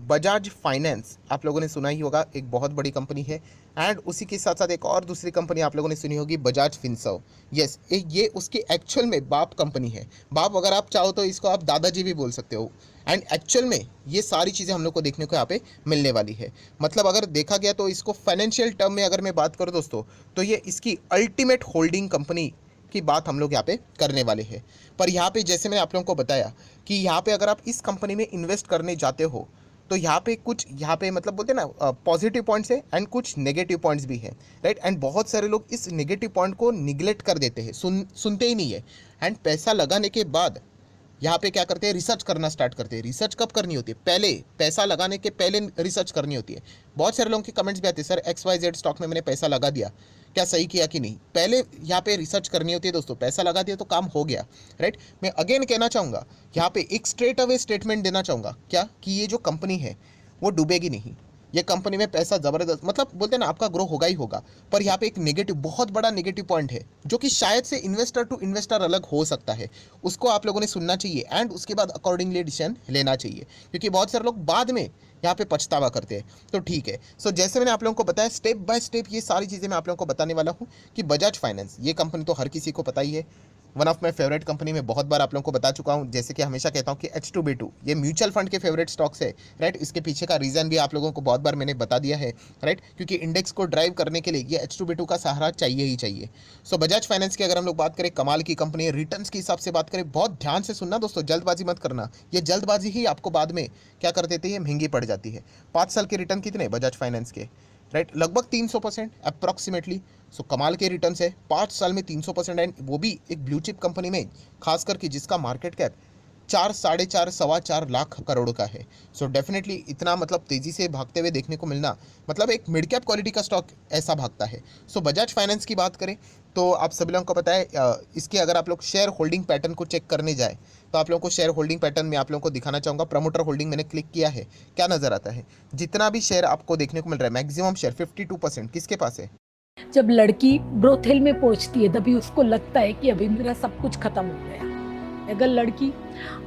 Bajaj finance आप लोगों ने सुना ही होगा, एक बहुत बड़ी कंपनी है। एंड उसी के साथ साथ एक और दूसरी कंपनी आप लोगों ने सुनी होगी, बजाज फिनसर्व। यस, ये उसकी एक्चुअल में बाप कंपनी है। बाप अगर आप चाहो तो इसको आप दादाजी भी बोल सकते हो। एंड एक्चुअल में ये सारी चीज़ें हम लोग को देखने को यहाँ पे मिलने वाली है। मतलब अगर देखा गया तो इसको फाइनेंशियल टर्म में अगर मैं बात करूँ दोस्तों, तो ये इसकी अल्टीमेट होल्डिंग कंपनी की बात हम लोग यहाँ पे करने वाले हैं। पर यहाँ पे जैसे मैंने आप लोगों को बताया कि यहाँ पे अगर आप इस कंपनी में इन्वेस्ट करने जाते हो, तो यहाँ पे कुछ यहाँ पे मतलब बोलते हैं ना पॉजिटिव पॉइंट्स है एंड कुछ नेगेटिव पॉइंट्स भी है, राइट। एंड बहुत सारे लोग इस नेगेटिव पॉइंट को निगलेक्ट कर देते हैं, सुनते ही नहीं है। एंड पैसा लगाने के बाद यहाँ पे क्या करते हैं, रिसर्च करना स्टार्ट करते हैं। रिसर्च कब करनी होती है? पहले, पैसा लगाने के पहले रिसर्च करनी होती है। बहुत सारे लोगों के कमेंट्स भी आते हैं, सर XYZ स्टॉक में मैंने पैसा लगा दिया, क्या सही किया कि नहीं? पहले यहाँ पे रिसर्च करनी होती है दोस्तों। पैसा लगा दिया तो काम हो गया, राइट। मैं अगेन कहना चाहूँगा, यहाँ पे एक स्ट्रेट अवे स्टेटमेंट देना चाहूँगा, क्या कि ये जो कंपनी है वो डूबेगी नहीं। ये कंपनी में पैसा ज़बरदस्त, मतलब बोलते हैं ना, आपका ग्रो होगा ही होगा। पर यहाँ पे एक नेगेटिव, बहुत बड़ा नेगेटिव पॉइंट है, जो कि शायद से इन्वेस्टर टू इन्वेस्टर अलग हो सकता है। उसको आप लोगों ने सुनना चाहिए एंड उसके बाद अकॉर्डिंगली डिसीजन लेना चाहिए, क्योंकि बहुत सारे लोग बाद में यहाँ पे पछतावा करते हैं। तो ठीक है, सो जैसे मैंने आप लोगों को बताया, स्टेप बाय स्टेप ये सारी चीज़ें मैं आप लोगों को बताने वाला हूँ कि बजाज फाइनेंस, ये कंपनी तो हर किसी को पता ही है, one of my favourite company. में बहुत बार आप लोगों को बता चुका हूँ, जैसे कि हमेशा कहता हूँ कि H2B2 ये म्यूचुअल फंड के फेवरेट स्टॉक्स है, राइट। इसके पीछे का रीज़न भी आप लोगों को बहुत बार मैंने बता दिया है, राइट, क्योंकि इंडेक्स को ड्राइव करने के लिए ये H2B2 का सहारा चाहिए ही चाहिए। सो बजाज फाइनेंस की अगर हम लोग बात करें, कमाल की कंपनी है। रिटर्न्स के हिसाब से बात करें, बहुत ध्यान से सुनना दोस्तों, जल्दबाजी मत करना। ये जल्दबाजी ही आपको बाद में क्या कर देती है, महंगी पड़ जाती है। 5 साल के रिटर्न कितने बजाज फाइनेंस के, राइट, लगभग 300% अप्रॉक्सीमेटली। सो कमाल के रिटर्न्स है 5 साल में 300%, एंड वो भी एक ब्लू चिप कंपनी में, खास करके जिसका मार्केट कैप 4, 4.5, 4.25 लाख करोड़ का है। सो डेफिनेटली इतना मतलब तेज़ी से भागते हुए देखने को मिलना, मतलब एक मिड कैप क्वालिटी का स्टॉक ऐसा भागता है। सो बजाज फाइनेंस की बात करें तो आप सभी लोगों को पता है, इसके अगर आप लोग शेयर होल्डिंग पैटर्न को चेक करने जाए, तो आप लोगों को शेयर होल्डिंग पैटर्न में आप लोगों को दिखाना चाहूँगा। प्रमोटर होल्डिंग मैंने क्लिक किया है, क्या नज़र आता है? जितना भी शेयर आपको देखने को मिल रहा है, मैक्सिमम शेयर 52% किसके पास है? जब लड़की ब्रोथेल में पहुंचती है तभी उसको लगता है कि अभी मेरा सब कुछ खत्म हो गया। अगर लड़की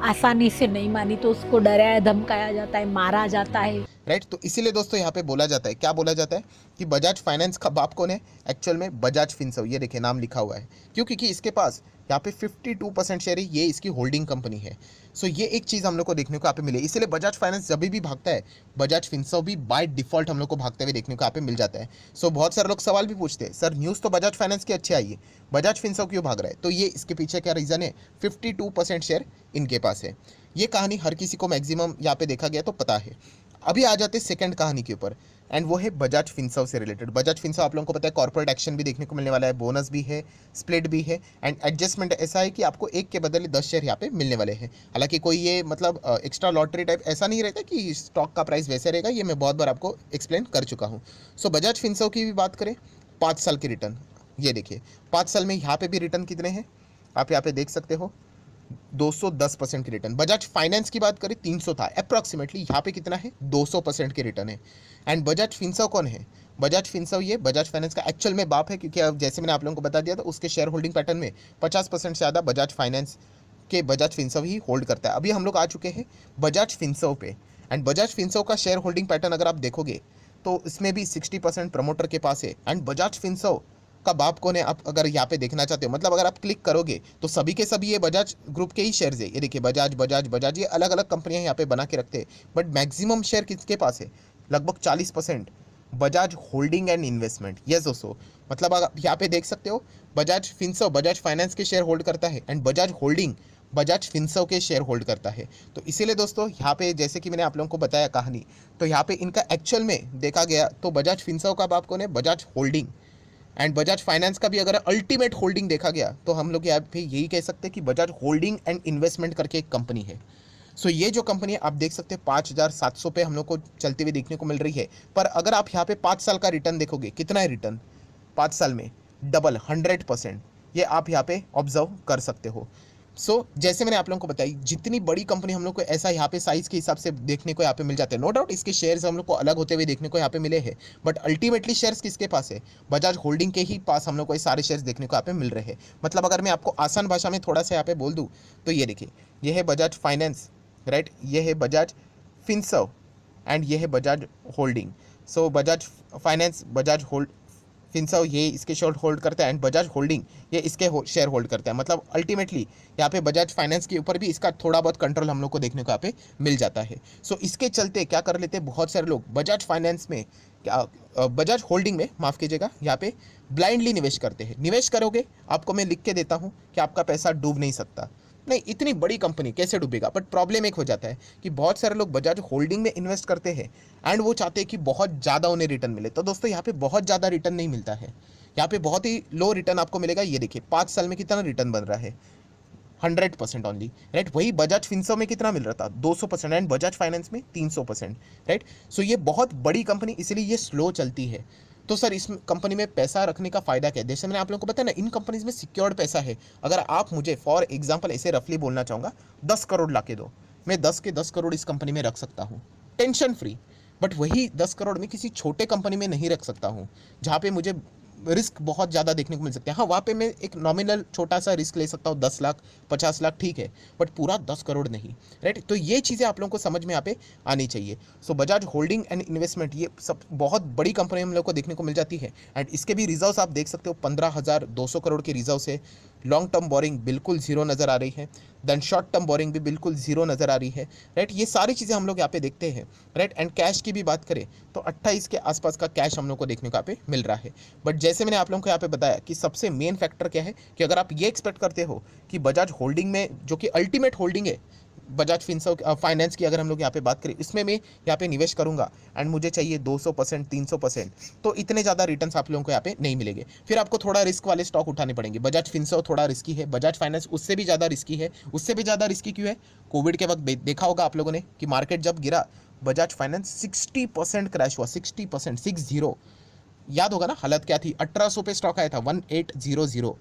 आसानी से नहीं मानी तो उसको डराया धमकाया जाता है, मारा जाता है, राइट। तो इसीलिए दोस्तों यहाँ पे बोला जाता है, क्या बोला जाता है कि बजाज फाइनेंस का बाप कौन है? एक्चुअल में बजाज फिनसर्व, ये देखिए नाम लिखा हुआ है। क्यों? क्योंकि इसके पास यहाँ पे 52% शेयर है, ये इसकी होल्डिंग कंपनी है। सो ये एक चीज़ हम लोग को देखने को यहाँ पे मिले, इसलिए बजाज फाइनेंस जब भी भागता है, बजाज फिनसर्व भी बाय डिफॉल्ट हम लोग को भागते हुए देखने को यहाँ पे मिल जाता है। सो बहुत सारे लोग सवाल भी पूछते हैं, सर न्यूज़ तो बजाज फाइनेंस की अच्छी आई है, बजाज फिनसर्व क्यों भाग रहा है? तो ये इसके पीछे क्या रीज़न है? 52% शेयर इनके पास है। ये कहानी हर किसी को मैक्सिमम यहाँ पे देखा गया तो पता है। अभी आ जाते सेकंड कहानी के ऊपर, एंड वो है बजाज फिनसर्व से रिलेटेड। बजाज फिनसर्व आप लोगों को पता है कॉर्पोरेट एक्शन भी देखने को मिलने वाला है, बोनस भी है, स्प्लिट भी है, एंड एडजस्टमेंट ऐसा है कि आपको एक के बदले 10 शेयर यहाँ पे मिलने वाले हैं। हालांकि कोई ये मतलब एक्स्ट्रा लॉटरी टाइप ऐसा नहीं रहता कि स्टॉक का प्राइस वैसे रहेगा, ये मैं बहुत बार आपको एक्सप्लेन कर चुका हूँ। सो बजाज फिनसर्व की भी बात करें, 5 साल की रिटर्न, ये देखिए 5 साल में यहाँ पे भी रिटर्न कितने हैं आप यहाँ पे देख सकते हो, 210% की रिटर्न। बजाज फाइनेंस की बात करें 300 था अप्रॉक्सीमेटली, यहाँ पे कितना है? 200% की रिटर्न है। एंड बजाज फिनसर्व कौन है? बजाज फिनसर्व ये बजाज फाइनेंस का एक्चुअल में बाप है, क्योंकि अब जैसे मैंने आप लोगों को बता दिया था, उसके शेयर होल्डिंग पैटर्न में 50% से ज़्यादा बजाज फाइनेंस के बजाज फिनसर्व ही होल्ड करता है। अभी हम लोग आ चुके हैं बजाज फिनसर्व पे, एंड बजाज फिनसर्व का शेयर होल्डिंग पैटर्न अगर आप देखोगे तो इसमें भी 60% प्रमोटर के पास है। एंड बजाज फिनसर्व का बाप कौन है आप अगर यहाँ पे देखना चाहते हो, मतलब अगर आप क्लिक करोगे तो सभी के सभी ये बजाज ग्रुप के ही शेयर्स है। ये देखिए बजाज बजाज बजाज, ये अलग अलग कंपनियां यहाँ पे बना के रखते हैं, बट मैक्सिमम शेयर किसके पास है? लगभग 40% Bajaj holding and investment. Yes दोस्तों, मतलब आप यहाँ पे देख सकते हो, बजाज फिनसर्व बजाज फाइनेंस के शेयर होल्ड करता है, and Bajaj holding Bajaj Finserv के शेयर होल्ड करता है। तो इसीलिए दोस्तों यहाँ पे जैसे कि मैंने आप लोगों को बताया कहानी, तो यहाँ पे इनका एक्चुअल में देखा गया तो बजाज फिनसर्व का बाप कौन है? Bajaj holding. And Bajaj finance का भी अगर अल्टीमेट होल्डिंग देखा गया तो हम लोग यहाँ पे यही कह सकते हैं कि बजाज होल्डिंग एंड इन्वेस्टमेंट करके एक कंपनी है। सो ये जो कंपनी है आप देख सकते हैं 5,700 पे हम लोग को चलती हुई देखने को मिल रही है। पर अगर आप यहाँ पे 5 साल का रिटर्न देखोगे, कितना है रिटर्न 5 साल में? डबल, 100%। ये आप यहाँ पे ऑब्जर्व कर सकते हो। जैसे मैंने आप लोगों को बताई, जितनी बड़ी कंपनी हम लोग को ऐसा यहाँ पे साइज के हिसाब से देखने को यहाँ पे मिल जाते हैं। नो डाउट इसके शेयर्स हम लोग को अलग होते हुए देखने को यहाँ पे मिले हैं, बट अल्टीमेटली शेयर्स किसके पास है? बजाज होल्डिंग के ही पास हम लोग को ये सारे शेयर्स देखने को यहाँ पे मिल रहे हैं। मतलब अगर मैं आपको आसान भाषा में थोड़ा सा यहाँ पे बोल दूँ तो ये देखिए, ये है बजाज फाइनेंस, राइट, ये है बजाज फिनसर्व, एंड ये है बजाज होल्डिंग। सो बजाज फाइनेंस, बजाज होल्ड फिनसर्व ये इसके शेयर होल्ड करता है, एंड बजाज होल्डिंग ये इसके शेयर होल्ड करता है। मतलब अल्टीमेटली यहाँ पे बजाज फाइनेंस के ऊपर भी इसका थोड़ा बहुत कंट्रोल हम लोग को देखने को यहाँ पे मिल जाता है। सो इसके चलते क्या कर लेते हैं बहुत सारे लोग, बजाज फाइनेंस में क्या बजाज होल्डिंग में, माफ़ कीजिएगा, यहाँ पे ब्लाइंडली निवेश करते हैं। निवेश करोगे, आपको मैं लिख के देता हूँ कि आपका पैसा डूब नहीं सकता। नहीं, इतनी बड़ी कंपनी कैसे डूबेगा, बट प्रॉब्लम एक हो जाता है कि बहुत सारे लोग बजाज होल्डिंग में इन्वेस्ट करते हैं एंड वो चाहते हैं कि बहुत ज़्यादा उन्हें रिटर्न मिले। तो दोस्तों यहाँ पे बहुत ज़्यादा रिटर्न नहीं मिलता है, यहाँ पे बहुत ही लो रिटर्न आपको मिलेगा। ये देखिए 5 साल में कितना रिटर्न बन रहा है, 100% ओनली, राइट। वही बजाज फिनसर्व में कितना मिल रहा था, 200%, एंड बजाज फाइनेंस में 300%, राइट। सो ये बहुत बड़ी कंपनी, इसीलिए ये स्लो चलती है। तो सर इस कंपनी में पैसा रखने का फ़ायदा क्या है? जैसे मैंने आप लोगों को बताया ना, इन कंपनीज में सिक्योर्ड पैसा है। अगर आप मुझे फॉर एग्जांपल ऐसे रफली बोलना चाहूँगा, 10 करोड़ ला के दो, मैं 10 के 10 करोड़ इस कंपनी में रख सकता हूँ टेंशन फ्री। बट वही 10 करोड़ में किसी छोटे कंपनी में नहीं रख सकता हूँ, जहाँ पे मुझे रिस्क बहुत ज़्यादा देखने को मिल सकते हैं। हाँ, वहाँ पे मैं एक नॉमिनल छोटा सा रिस्क ले सकता हूँ, 10 लाख 50 लाख, ठीक है, बट पूरा 10 करोड़ नहीं, राइट। तो ये चीज़ें आप लोगों को समझ में यहाँ पे आनी चाहिए। सो बजाज होल्डिंग एंड इन्वेस्टमेंट ये सब बहुत बड़ी कंपनी हम लोग को देखने को मिल जाती है, एंड इसके भी रिजर्व्स आप देख सकते हो, 15,200 करोड़ के रिजर्व्स है। लॉन्ग टर्म बोरिंग बिल्कुल जीरो नज़र आ रही है, देन शॉर्ट टर्म बोरिंग भी बिल्कुल जीरो नज़र आ रही है, राइट। ये सारी चीज़ें हम लोग यहाँ पे देखते हैं, राइट। एंड कैश की भी बात करें तो 28 के आसपास का कैश हम लोग को देखने को यहाँ पे मिल रहा है। बट जैसे मैंने आप लोगों को यहाँ पे बताया कि सबसे मेन फैक्टर क्या है कि अगर आप ये एक्सपेक्ट करते हो कि बजाज होल्डिंग में, जो कि अल्टीमेट होल्डिंग है बजाज फिनसर्व फाइनेंस की, अगर हम लोग यहाँ पे बात करें, इसमें मैं यहाँ पे निवेश करूंगा एंड मुझे चाहिए 200%, 300%, तो इतने ज़्यादा रिटर्न्स आप लोगों को यहाँ पे नहीं मिलेंगे। फिर आपको थोड़ा रिस्क वाले स्टॉक उठाने पड़ेंगे। बजाज फिनसर्व थोड़ा रिस्की है, बजाज फाइनेंस उससे भी ज़्यादा रिस्की है। उससे भी ज़्यादा रिस्की क्यों है? कोविड के वक्त देखा होगा आप लोगों ने कि मार्केट जब गिरा, बजाज फाइनेंस 60% क्रैश हुआ, 60%, 60। याद होगा ना हालत क्या थी, 1800 पे स्टॉक आया था, 1800।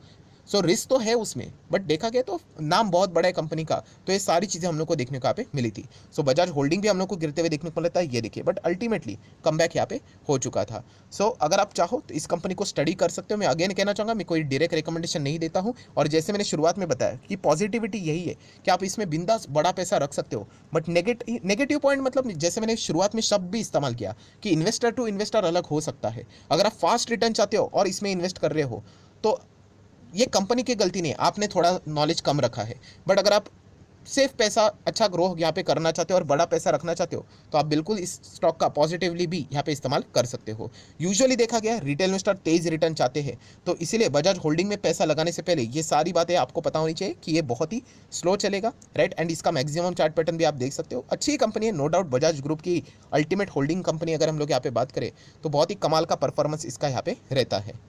सो रिस्क तो है उसमें, बट देखा गया तो नाम बहुत बड़ा है कंपनी का, तो ये सारी चीज़ें हम लोग को देखने को यहाँ पे मिली थी। सो बजाज होल्डिंग भी हम लोग को गिरते हुए देखने को मिलता है, ये देखिए, बट अल्टीमेटली कमबैक यहाँ पे हो चुका था। सो अगर आप चाहो तो इस कंपनी को स्टडी कर सकते हो। मैं अगेन कहना चाहूँगा, मैं कोई डायरेक्ट रिकमेंडेशन नहीं देता हूँ, और जैसे मैंने शुरुआत में बताया कि पॉजिटिविटी यही है कि आप इसमें बिंदास बड़ा पैसा रख सकते हो। बट नेगेटिव पॉइंट, मतलब जैसे मैंने शुरुआत में शब्द भी इस्तेमाल किया कि इन्वेस्टर टू इन्वेस्टर अलग हो सकता है। अगर आप फास्ट रिटर्न चाहते हो और इसमें इन्वेस्ट कर रहे हो तो ये कंपनी की गलती नहीं है, आपने थोड़ा नॉलेज कम रखा है। बट अगर आप सेफ पैसा, अच्छा ग्रो यहाँ पे करना चाहते हो और बड़ा पैसा रखना चाहते हो, तो आप बिल्कुल इस स्टॉक का पॉजिटिवली भी यहाँ पे इस्तेमाल कर सकते हो। यूजुअली देखा गया रिटेल इन्वेस्टर तेज रिटर्न चाहते हैं, तो इसीलिए बजाज होल्डिंग में पैसा लगाने से पहले ये सारी बातें आपको पता होनी चाहिए कि ये बहुत ही स्लो चलेगा, राइट। एंड इसका मैक्सिमम चार्ट पैटर्न भी आप देख सकते हो। अच्छी कंपनी है, नो डाउट। बजाज ग्रुप की अल्टीमेट होल्डिंग कंपनी अगर हम लोग यहाँ पे बात करें तो बहुत ही कमाल का परफॉर्मेंस इसका यहाँ पे रहता है।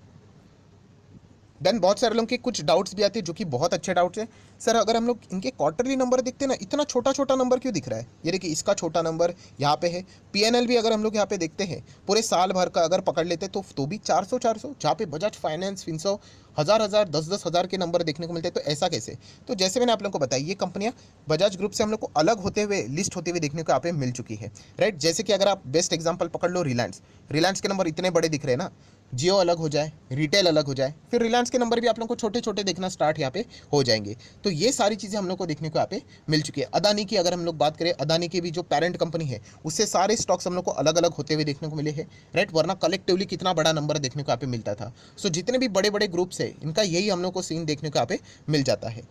देन बहुत सारे लोगों के कुछ डाउट्स भी आते हैं जो कि बहुत अच्छे डाउट्स हैं। सर अगर हम लोग इनके क्वार्टरली नंबर देखते हैं ना, इतना छोटा छोटा नंबर क्यों दिख रहा है? ये देखिए, इसका छोटा नंबर यहाँ पे है। पीएनएल भी अगर हम लोग यहाँ पे देखते हैं, पूरे साल भर का अगर पकड़ लेते तो भी 400, जहाँ पे बजाज फाइनेंस, फिनसर्व 1000, 10,000 के नंबर देखने को मिलते हैं। तो ऐसा कैसे? तो जैसे मैंने आप लोगों को बताया, ये कंपनियाँ बजाज ग्रुप से हम लोग को अलग होते हुए, लिस्ट होते हुए देखने को यहाँ पे मिल चुकी है, राइट। जैसे कि अगर आप बेस्ट एग्जाम्पल पकड़ लो, रिलायंस के नंबर इतने बड़े दिख रहे हैं ना, जियो अलग हो जाए, रिटेल अलग हो जाए, फिर रिलायंस के नंबर भी आप लोगों को छोटे छोटे देखना स्टार्ट यहाँ पे हो जाएंगे। तो ये सारी चीज़ें हम लोग को देखने को यहाँ पे मिल चुकी है। अदानी की अगर हम लोग बात करें, अदानी की भी जो पेरेंट कंपनी है, उससे सारे स्टॉक्स हम लोग को अलग अलग होते हुए देखने को मिले हैं, राइट। वरना कलेक्टिवली कितना बड़ा नंबर देखने को यहाँ पे मिलता था। सो जितने भी बड़े बड़े ग्रुप्स है, इनका यही हम लोग को सीन देखने को यहाँ पे मिल जाता है।